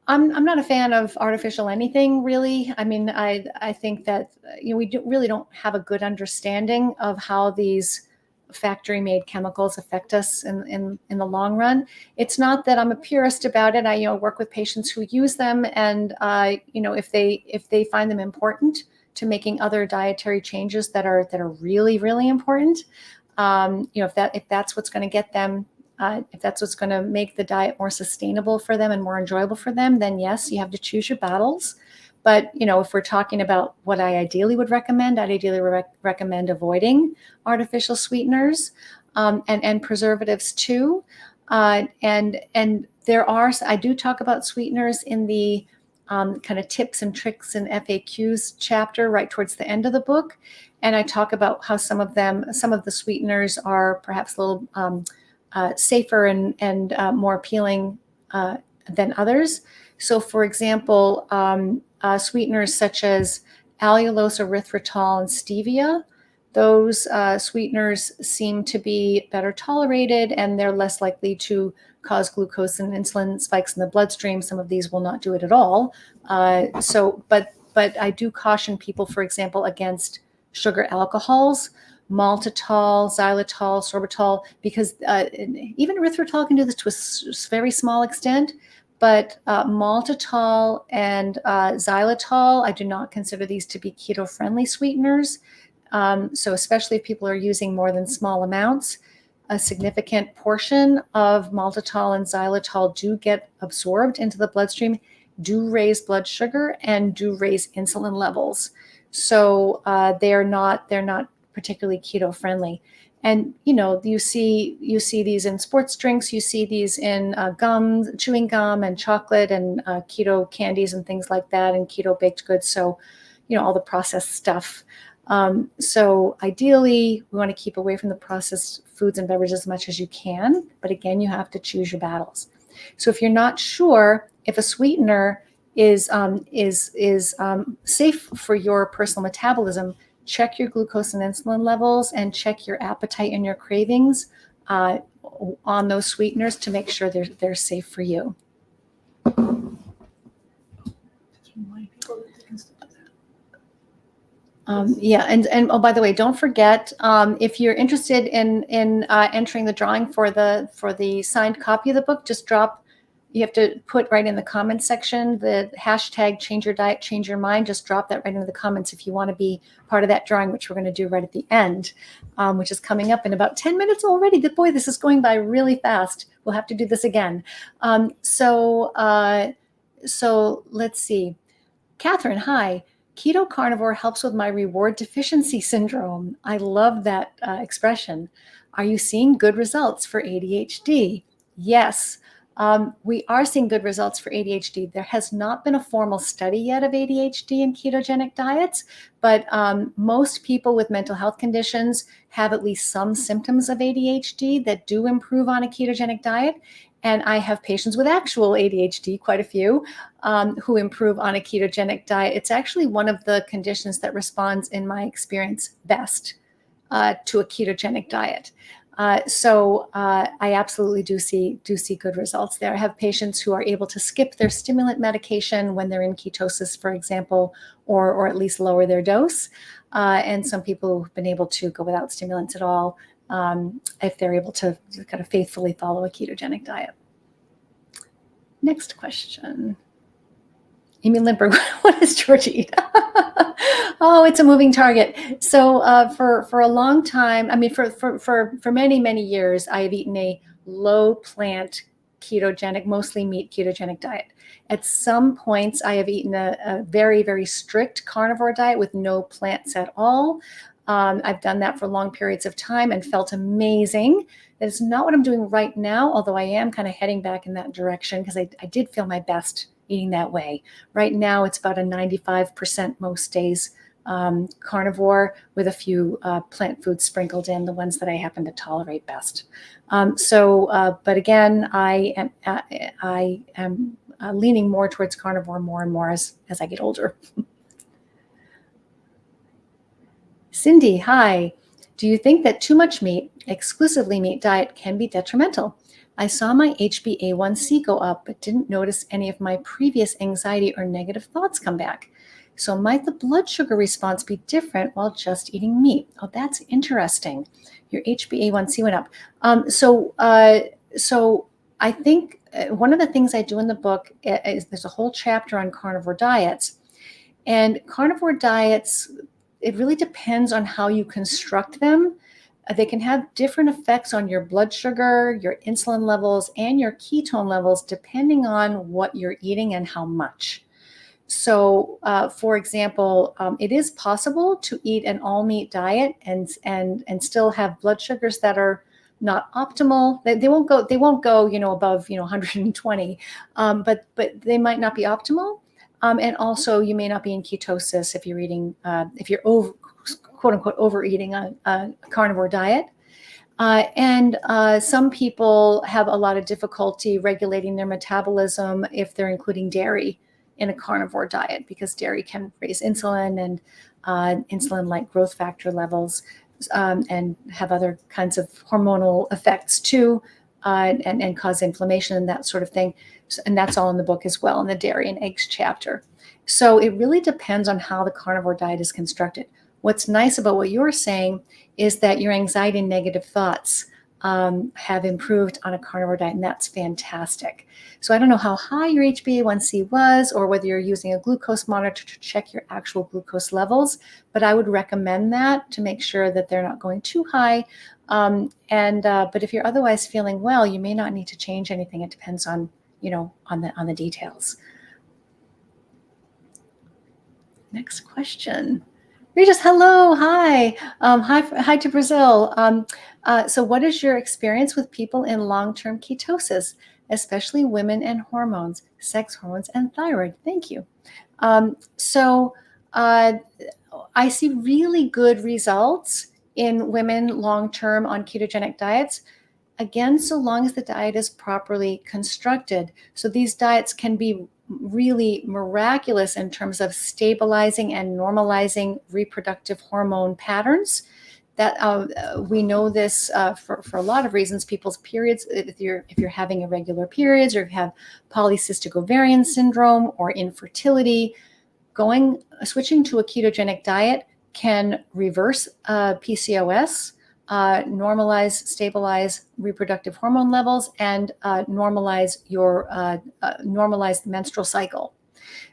I'm not a fan of artificial anything, really. I mean, I think that we really don't have a good understanding of how these factory-made chemicals affect us in the long run. It's not that I'm a purist about it. I work with patients who use them, and if they find them important to making other dietary changes that are really, really important, if that's what's going to get them. If that's what's going to make the diet more sustainable for them and more enjoyable for them, then yes, you have to choose your battles. But, if we're talking about what I ideally would recommend, I'd ideally recommend avoiding artificial sweeteners and preservatives too. And there are, I do talk about sweeteners in the kind of tips and tricks and FAQs chapter right towards the end of the book. And I talk about how some of the sweeteners are perhaps a little safer and more appealing than others. So, for example, sweeteners such as allulose, erythritol, and stevia, those sweeteners seem to be better tolerated, and they're less likely to cause glucose and insulin spikes in the bloodstream. Some of these will not do it at all. But I do caution people, for example, against sugar alcohols, maltitol, xylitol, sorbitol, because even erythritol can do this to a very small extent. But maltitol and xylitol, I do not consider these to be keto-friendly sweeteners. So especially if people are using more than small amounts, a significant portion of maltitol and xylitol do get absorbed into the bloodstream, do raise blood sugar, and do raise insulin levels. So they're not particularly keto-friendly. And you see these in sports drinks, you see these in gum, chewing gum, and chocolate, and keto candies and things like that, and keto baked goods. So, all the processed stuff. So ideally, we want to keep away from the processed foods and beverages as much as you can. But again, you have to choose your battles. So if you're not sure if a sweetener is safe for your personal metabolism, check your glucose and insulin levels, and check your appetite and your cravings on those sweeteners to make sure they're safe for you. Yeah, and oh, by the way, don't forget, if you're interested in entering the drawing for the signed copy of the book, just drop you have to put right in the comments section the hashtag change your diet, change your mind. Just drop that right into the comments if you want to be part of that drawing, which we're going to do right at the end, which is coming up in about 10 minutes already. Boy, this is going by really fast. We'll have to do this again. So let's see. Catherine, hi. Keto carnivore helps with my reward deficiency syndrome. I love that expression. Are you seeing good results for ADHD? Yes, we are seeing good results for ADHD. There has not been a formal study yet of ADHD in ketogenic diets, but most people with mental health conditions have at least some symptoms of ADHD that do improve on a ketogenic diet. And I have patients with actual ADHD, quite a few, who improve on a ketogenic diet. It's actually one of the conditions that responds, in my experience, best to a ketogenic diet. I absolutely do see good results there. I have patients who are able to skip their stimulant medication when they're in ketosis, for example, or at least lower their dose. And some people who've been able to go without stimulants at all, if they're able to kind of faithfully follow a ketogenic diet. Next question. Amy Lindbergh, what does Georgia eat? Oh, it's a moving target. So for a long time, I mean, for many years, I have eaten a low plant ketogenic, mostly meat ketogenic diet. At some points, I have eaten a very strict carnivore diet with no plants at all. I've done that for long periods of time and felt amazing. That is not what I'm doing right now, although I am kind of heading back in that direction because I did feel my best eating that way. Right now, it's about a 95% most days carnivore with a few plant foods sprinkled in, the ones that I happen to tolerate best. But again, I am leaning more towards carnivore more and more as I get older. Cindy, hi. Do you think that too much meat, exclusively meat diet, can be detrimental? I saw my HbA1c go up, but didn't notice any of my previous anxiety or negative thoughts come back. So might the blood sugar response be different while just eating meat? Oh, that's interesting. Your HbA1c went up. So I think one of the things I do in the book is there's a whole chapter on carnivore diets. And carnivore diets, it really depends on how you construct them. They can have different effects on your blood sugar, your insulin levels, and your ketone levels, depending on what you're eating and how much. So, for example, it is possible to eat an all-meat diet and still have blood sugars that are not optimal. They won't go above 120, but they might not be optimal. And also, you may not be in ketosis if you're eating if you're quote unquote overeating a carnivore diet. And some people have a lot of difficulty regulating their metabolism if they're including dairy in a carnivore diet, because dairy can raise insulin and insulin-like growth factor levels and have other kinds of hormonal effects too, and cause inflammation and that sort of thing. And that's all in the book as well, in the dairy and eggs chapter. So it really depends on how the carnivore diet is constructed. What's nice about what you're saying is that your anxiety and negative thoughts have improved on a carnivore diet, and that's fantastic. So I don't know how high your HbA1c was or whether you're using a glucose monitor to check your actual glucose levels, but I would recommend that to make sure that they're not going too high. But if you're otherwise feeling well, you may not need to change anything. It depends on the details. Next question. Regis, hello, hi. Hi to Brazil. So what is your experience with people in long-term ketosis, especially women and hormones, sex hormones and thyroid? Thank you. I see really good results in women long-term on ketogenic diets. Again, so long as the diet is properly constructed. So these diets can be really miraculous in terms of stabilizing and normalizing reproductive hormone patterns. That we know this for a lot of reasons. People's periods, if you're having irregular periods, or if you have polycystic ovarian syndrome or infertility, switching to a ketogenic diet can reverse PCOS. normalize, stabilize reproductive hormone levels, and normalize the menstrual cycle.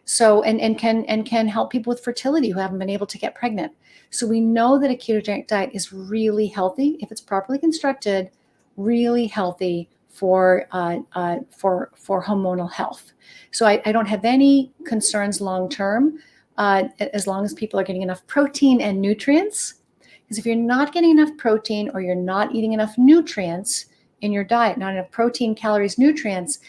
So, and can help people with fertility who haven't been able to get pregnant. So we know that a ketogenic diet is really healthy if it's properly constructed, really healthy for hormonal health. So I don't have any concerns long term, as long as people are getting enough protein and nutrients. Because if you're not getting enough protein or you're not eating enough nutrients in your diet, not enough protein, calories, nutrients,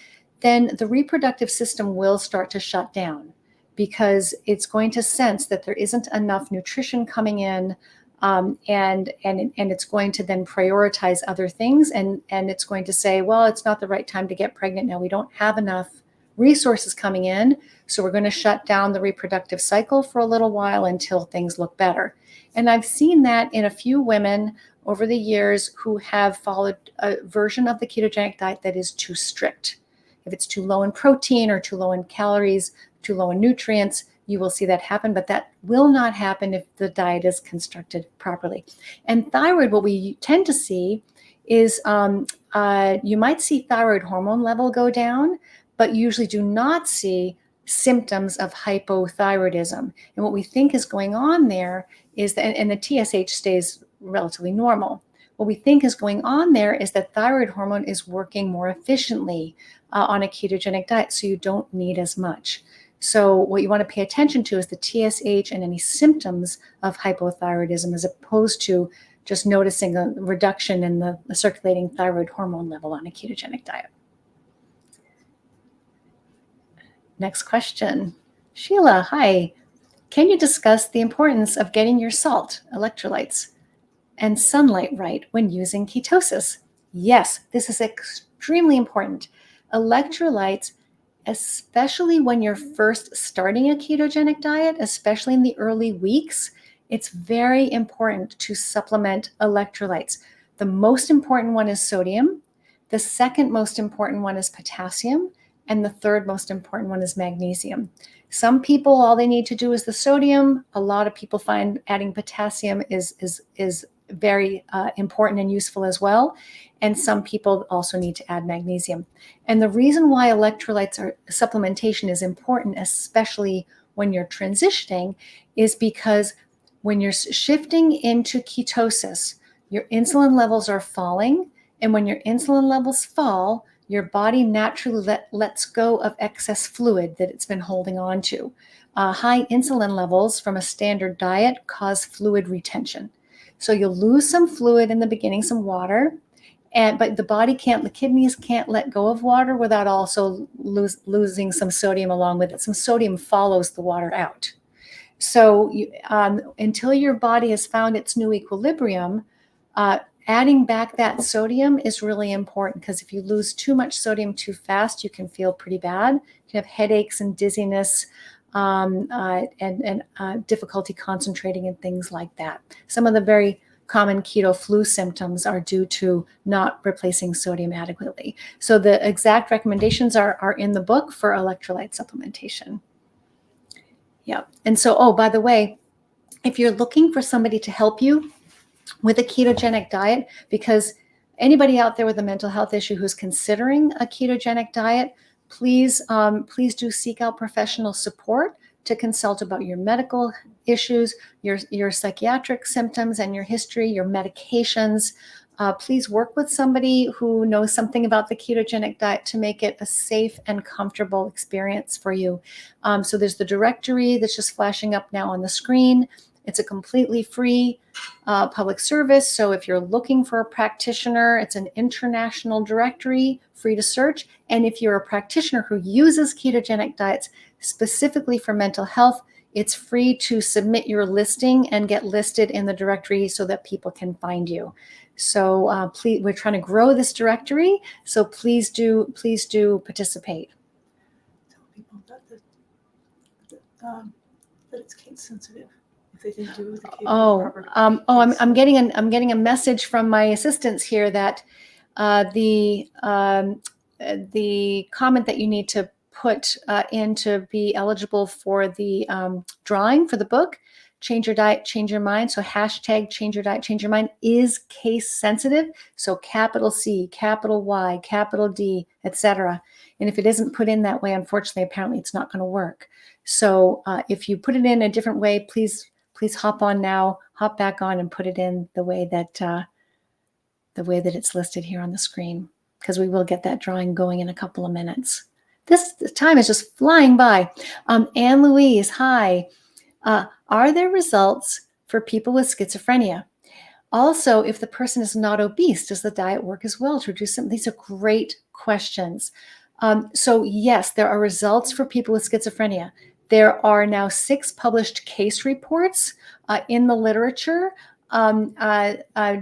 then the reproductive system will start to shut down, because it's going to sense that there isn't enough nutrition coming in, and it's going to then prioritize other things, and it's going to say, well, it's not the right time to get pregnant now. We don't have enough resources coming in, so we're going to shut down the reproductive cycle for a little while until things look better. And I've seen that in a few women over the years who have followed a version of the ketogenic diet that is too strict. If it's too low in protein or too low in calories, too low in nutrients, you will see that happen, but that will not happen if the diet is constructed properly. And thyroid, what we tend to see is you might see thyroid hormone level go down, but usually do not see symptoms of hypothyroidism. And what we think is going on there is that, and the TSH stays relatively normal. What we think is going on there is that thyroid hormone is working more efficiently on a ketogenic diet, so you don't need as much. So what you want to pay attention to is the TSH and any symptoms of hypothyroidism, as opposed to just noticing a reduction in the circulating thyroid hormone level on a ketogenic diet. Next question. Sheila, hi. Can you discuss the importance of getting your salt, electrolytes, and sunlight right when using ketosis? Yes, this is extremely important. Electrolytes, especially when you're first starting a ketogenic diet, especially in the early weeks, it's very important to supplement electrolytes. The most important one is sodium. The second most important one is potassium. And the third most important one is magnesium. Some people, all they need to do is the sodium. A lot of people find adding potassium is very important and useful as well. And some people also need to add magnesium. And the reason why electrolytes or supplementation is important, especially when you're transitioning, is because when you're shifting into ketosis, your insulin levels are falling. And when your insulin levels fall, your body naturally lets go of excess fluid that it's been holding on to. High insulin levels from a standard diet cause fluid retention. So you'll lose some fluid in the beginning, some water, but the kidneys can't let go of water without also losing some sodium along with it. Some sodium follows the water out. So until your body has found its new equilibrium, adding back that sodium is really important, because if you lose too much sodium too fast, you can feel pretty bad. You can have headaches and dizziness, and difficulty concentrating and things like that. Some of the very common keto flu symptoms are due to not replacing sodium adequately. So the exact recommendations are in the book for electrolyte supplementation. Yeah. And so, oh, by the way, if you're looking for somebody to help you with a ketogenic diet, because anybody out there with a mental health issue who's considering a ketogenic diet, please do seek out professional support to consult about your medical issues, your psychiatric symptoms and your history, your medications. Please work with somebody who knows something about the ketogenic diet to make it a safe and comfortable experience for you. So there's the directory that's just flashing up now on the screen. It's a completely free public service. So if you're looking for a practitioner, it's an international directory, free to search. And if you're a practitioner who uses ketogenic diets specifically for mental health, it's free to submit your listing and get listed in the directory so that people can find you. So please, we're trying to grow this directory. So please do participate. Tell people that it's case sensitive. If they didn't do the I'm getting a message from my assistants here that the comment that you need to put in to be eligible for the drawing for the book change your diet, change your mind. So hashtag change your diet, change your mind is case sensitive. So capital C, capital Y, capital D, etc. And if it isn't put in that way, unfortunately, apparently it's not going to work. So if you put it in a different way, please hop on now, hop back on and put it in the way that it's listed here on the screen, because we will get that drawing going in a couple of minutes. This time is just flying by. Anne Louise, hi. Are there results for people with schizophrenia? Also, if the person is not obese, does the diet work as well to reduce some? These are great questions. So yes, there are results for people with schizophrenia. There are now 6 published case reports in the literature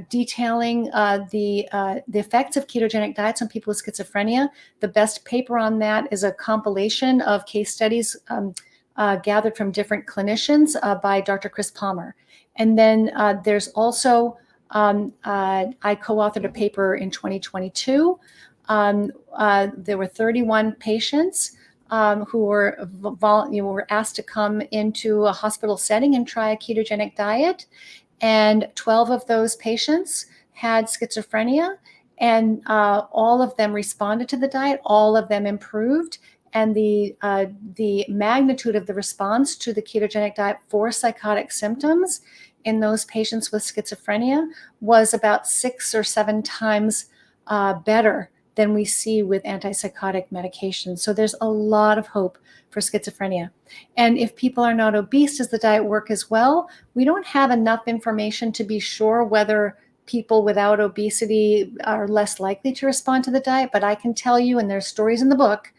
detailing the effects of ketogenic diets on people with schizophrenia. The best paper on that is a compilation of case studies gathered from different clinicians by Dr. Chris Palmer. And then there's also, I co-authored a paper in 2022. There were 31 patients who were asked to come into a hospital setting and try a ketogenic diet. And 12 of those patients had schizophrenia, and all of them responded to the diet. All of them improved. And the magnitude of the response to the ketogenic diet for psychotic symptoms in those patients with schizophrenia was about 6 or 7 times better than we see with antipsychotic medications. So there's a lot of hope for schizophrenia. And if people are not obese, does the diet work as well? We don't have enough information to be sure whether people without obesity are less likely to respond to the diet, but I can tell you, and there's stories in the book,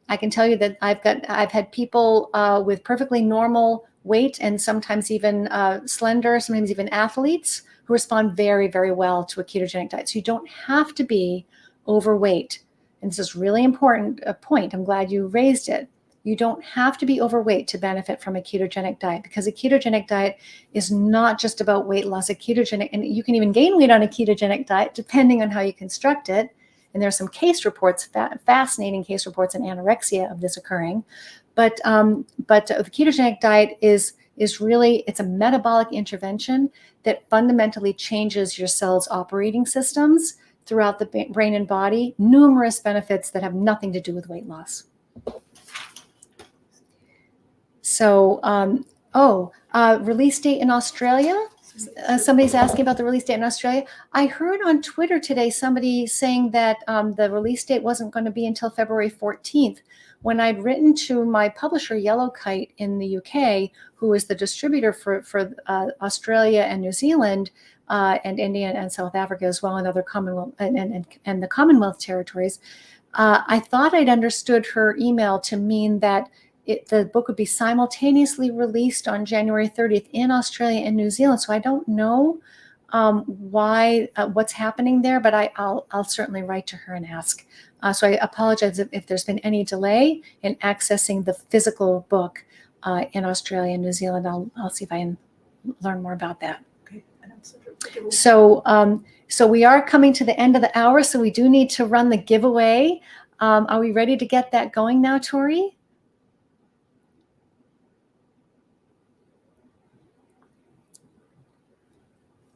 I can tell you that I've had people with perfectly normal weight and sometimes even slender, sometimes even athletes who respond very, very well to a ketogenic diet. So you don't have to be overweight. And this is really important, a point. I'm glad you raised it. You don't have to be overweight to benefit from a ketogenic diet, because a ketogenic diet is not just about weight loss. And you can even gain weight on a ketogenic diet depending on how you construct it. And there are some case reports, fascinating case reports in anorexia of this occurring. But the ketogenic diet is really, it's a metabolic intervention that fundamentally changes your cells' operating systems throughout the brain and body, numerous benefits that have nothing to do with weight loss. So, release date in Australia. Somebody's asking about the release date in Australia. I heard on Twitter today somebody saying that the release date wasn't going to be until February 14th. When I'd written to my publisher, Yellow Kite in the UK, who is the distributor for Australia and New Zealand, and India and South Africa as well, and other Commonwealth and the Commonwealth territories, I thought I'd understood her email to mean that the book would be simultaneously released on January 30th in Australia and New Zealand. So I don't know what's happening there, but I'll certainly write to her and ask. So I apologize if there's been any delay in accessing the physical book in Australia and New Zealand. I'll see if I can learn more about that. Okay. So we are coming to the end of the hour, so we do need to run the giveaway. Are we ready to get that going now, Tori?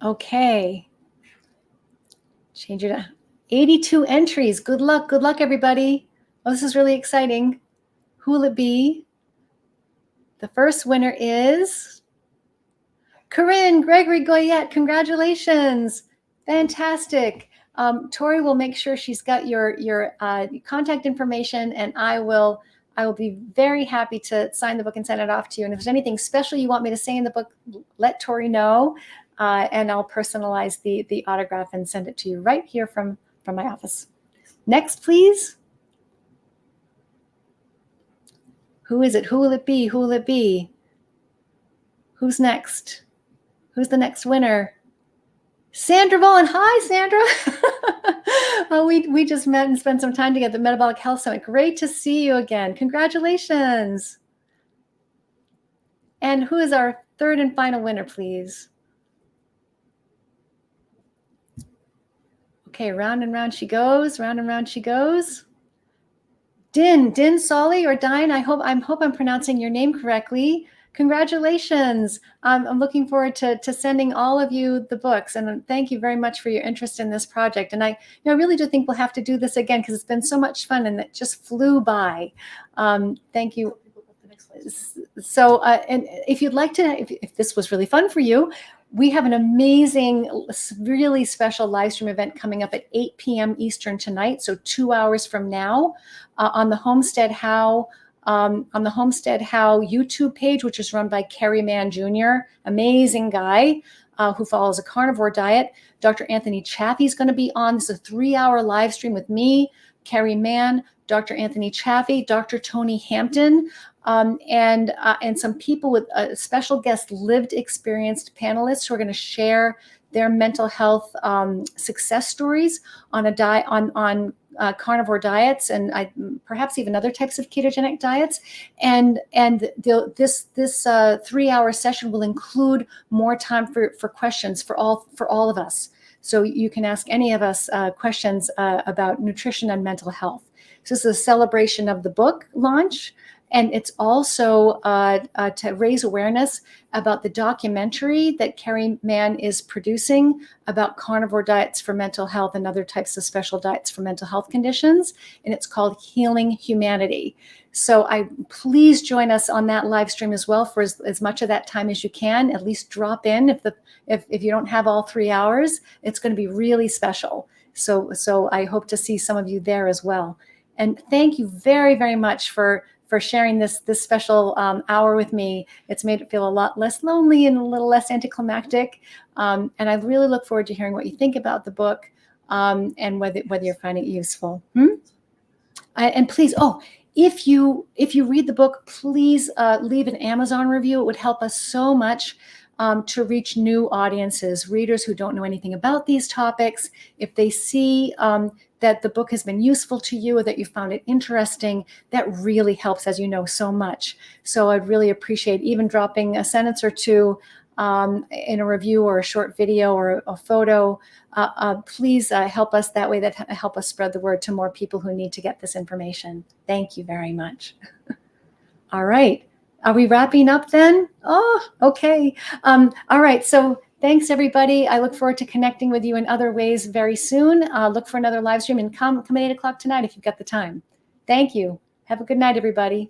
Okay. Change it. 82 entries. Good luck. Good luck, everybody. Oh, this is really exciting. Who will it be? The first winner is Corinne Gregory Goyette. Congratulations. Fantastic. Tori will make sure she's got your contact information, and I will be very happy to sign the book and send it off to you. And if there's anything special you want me to say in the book, let Tori know, and I'll personalize the autograph and send it to you right here from my office. Next, please. Who is it? Who will it be? Who will it be? Who's next? Who's the next winner? Sandra Bowen. Hi, Sandra. We just met and spent some time together at the Metabolic Health Summit. Great to see you again. Congratulations. And who is our third and final winner, please? Okay, round and round she goes. Round and round she goes. Din Solly or Dine. I hope I'm pronouncing your name correctly. Congratulations. I'm looking forward to sending all of you the books, and thank you very much for your interest in this project. And I really do think we'll have to do this again because it's been so much fun and it just flew by. Thank you. So, and if you'd like to, if this was really fun for you, we have an amazing, really special live stream event coming up at 8 p.m. Eastern tonight. So 2 hours from now on the Homestead How YouTube page, which is run by Kerry Mann Jr., amazing guy who follows a carnivore diet. Dr. Anthony Chaffee is going to be on. This is a 3-hour live stream with me, Kerry Mann, Dr. Anthony Chaffee, Dr. Tony Hampton, and some people with special guest lived experienced panelists who are going to share their mental health success stories on a diet on carnivore diets and perhaps even other types of ketogenic diets. And this 3-hour session will include more time for questions for all of us. So you can ask any of us questions about nutrition and mental health. So this is a celebration of the book launch. And it's also to raise awareness about the documentary that Kerry Mann is producing about carnivore diets for mental health and other types of special diets for mental health conditions. And it's called Healing Humanity. So please join us on that live stream as well for as much of that time as you can. At least drop in if you don't have all 3 hours. It's going to be really special. So I hope to see some of you there as well. And thank you very, very much for sharing this special hour with me. It's made it feel a lot less lonely and a little less anticlimactic. And I really look forward to hearing what you think about the book and whether you're finding it useful. And please, if you read the book, please leave an Amazon review. It would help us so much to reach new audiences, readers who don't know anything about these topics. If they see that the book has been useful to you or that you found it interesting, that really helps, as you know, so much. So I'd really appreciate even dropping a sentence or two in a review or a short video or a photo. Please help us that way, that help us spread the word to more people who need to get this information. Thank you very much. All right. Are we wrapping up then? Oh, okay. All right. So thanks, everybody. I look forward to connecting with you in other ways very soon. Look for another live stream and come at 8 o'clock tonight if you've got the time. Thank you. Have a good night, everybody.